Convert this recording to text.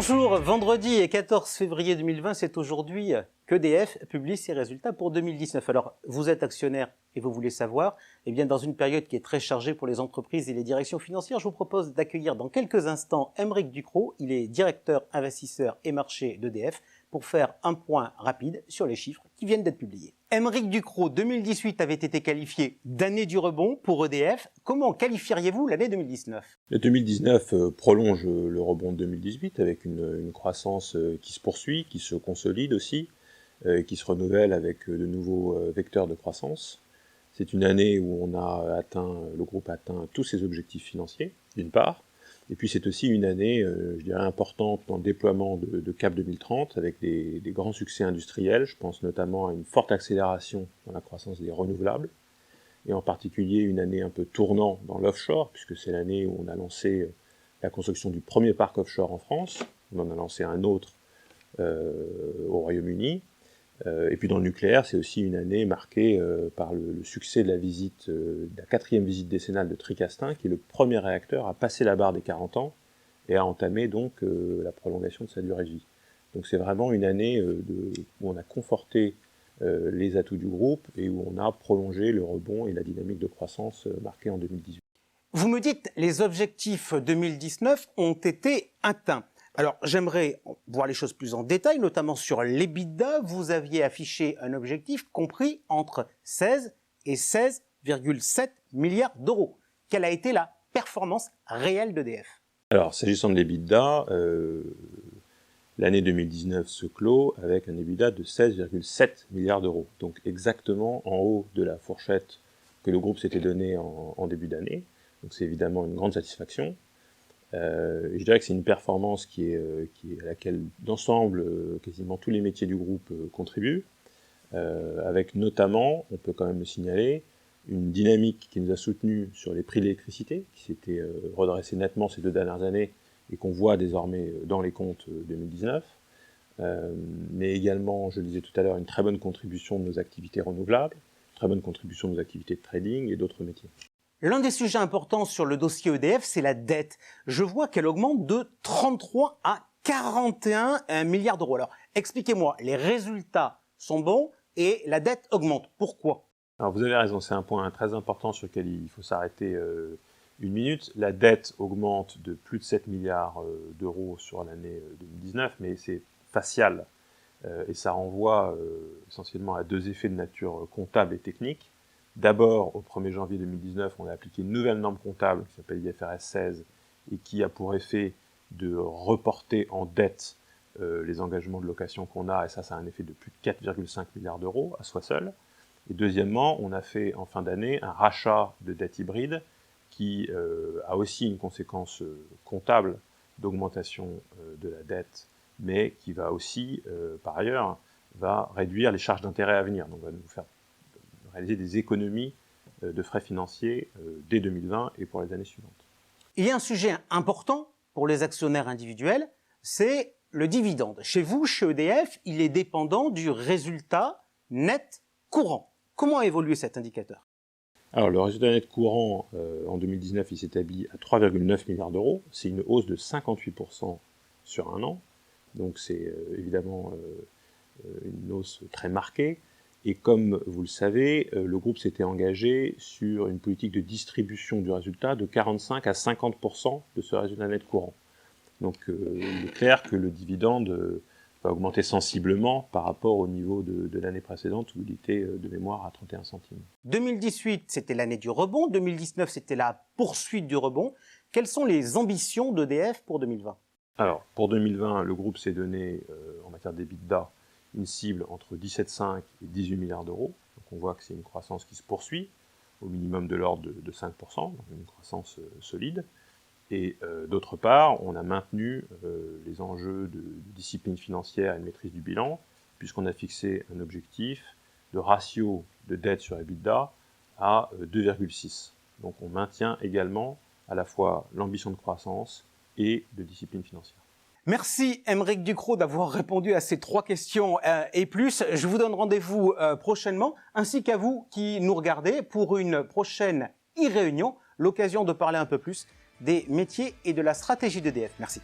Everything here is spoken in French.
Bonjour, vendredi 14 février 2020, c'est aujourd'hui qu'EDF publie ses résultats pour 2019. Alors, vous êtes actionnaire et vous voulez savoir, eh bien, dans une période qui est très chargée pour les entreprises et les directions financières, je vous propose d'accueillir dans quelques instants Aymeric Ducrot. Il est directeur investisseur et marché d'EDF pour faire un point rapide sur les chiffres qui viennent d'être publiés. Aymeric Ducrot, 2018 avait été qualifié d'année du rebond pour EDF. Comment qualifieriez-vous l'année 2019 ? Le 2019 prolonge le rebond de 2018 avec une croissance qui se poursuit, qui se consolide aussi, qui se renouvelle avec de nouveaux vecteurs de croissance. C'est une année où le groupe a atteint tous ses objectifs financiers, d'une part. Et puis c'est aussi une année, je dirais, importante dans le déploiement de CAP 2030 avec des grands succès industriels. Je pense notamment à une forte accélération dans la croissance des renouvelables et en particulier une année un peu tournant dans l'offshore puisque c'est l'année où on a lancé la construction du premier parc offshore en France. On en a lancé un autre au Royaume-Uni. Et puis dans le nucléaire, c'est aussi une année marquée par le succès de la 4e visite décennale de Tricastin, qui est le premier réacteur à passer la barre des 40 ans et à entamer donc la prolongation de sa durée de vie. Donc c'est vraiment une année où on a conforté les atouts du groupe et où on a prolongé le rebond et la dynamique de croissance marquée en 2018. Vous me dites les objectifs 2019 ont été atteints. Alors, j'aimerais voir les choses plus en détail, notamment sur l'EBITDA. Vous aviez affiché un objectif compris entre 16 et 16,7 milliards d'euros. Quelle a été la performance réelle d'EDF ? Alors, s'agissant de l'EBITDA, l'année 2019 se clôt avec un EBITDA de 16,7 milliards d'euros. Donc exactement en haut de la fourchette que le groupe s'était donnée en début d'année. Donc c'est évidemment une grande satisfaction. Je dirais que c'est une performance à laquelle d'ensemble quasiment tous les métiers du groupe contribuent, avec notamment, on peut quand même le signaler, une dynamique qui nous a soutenus sur les prix de l'électricité, qui s'était redressé nettement ces 2 dernières années et qu'on voit désormais dans les comptes 2019, mais également, je le disais tout à l'heure, une très bonne contribution de nos activités renouvelables, une très bonne contribution de nos activités de trading et d'autres métiers. L'un des sujets importants sur le dossier EDF, c'est la dette. Je vois qu'elle augmente de 33 à 41 milliards d'euros. Alors, expliquez-moi, les résultats sont bons et la dette augmente. Pourquoi ? Alors, vous avez raison, c'est un point très important sur lequel il faut s'arrêter une minute. La dette augmente de plus de 7 milliards d'euros sur l'année 2019, mais c'est facial et ça renvoie essentiellement à 2 effets de nature comptable et technique. D'abord, au 1er janvier 2019, on a appliqué une nouvelle norme comptable qui s'appelle IFRS 16 et qui a pour effet de reporter en dette les engagements de location qu'on a, et ça a un effet de plus de 4,5 milliards d'euros à soi seul. Et deuxièmement, on a fait en fin d'année un rachat de dette hybride qui a aussi une conséquence comptable d'augmentation de la dette, mais qui va aussi, par ailleurs, va réduire les charges d'intérêt à venir. Donc va nous faire réaliser des économies de frais financiers dès 2020 et pour les années suivantes. Il y a un sujet important pour les actionnaires individuels, c'est le dividende. Chez vous, chez EDF, il est dépendant du résultat net courant. Comment a évolué cet indicateur ? Alors, le résultat net courant, en 2019, il s'établit à 3,9 milliards d'euros. C'est une hausse de 58% sur un an. Donc, c'est évidemment une hausse très marquée. Et comme vous le savez, le groupe s'était engagé sur une politique de distribution du résultat de 45 à 50% de ce résultat net courant. Donc il est clair que le dividende va augmenter sensiblement par rapport au niveau de l'année précédente où il était de mémoire à 31 centimes. 2018, c'était l'année du rebond. 2019, c'était la poursuite du rebond. Quelles sont les ambitions d'EDF pour 2020 ? Alors, pour 2020, le groupe s'est donné, en matière d'EBITDA, une cible entre 17,5 et 18 milliards d'euros. Donc on voit que c'est une croissance qui se poursuit, au minimum de l'ordre de 5%, donc une croissance solide. Et d'autre part, on a maintenu les enjeux de discipline financière et de maîtrise du bilan, puisqu'on a fixé un objectif de ratio de dette sur EBITDA à 2,6. Donc on maintient également à la fois l'ambition de croissance et de discipline financière. Merci Aymeric Ducrot d'avoir répondu à ces 3 questions et plus. Je vous donne rendez-vous prochainement, ainsi qu'à vous qui nous regardez pour une prochaine e-réunion, l'occasion de parler un peu plus des métiers et de la stratégie d'EDF. Merci.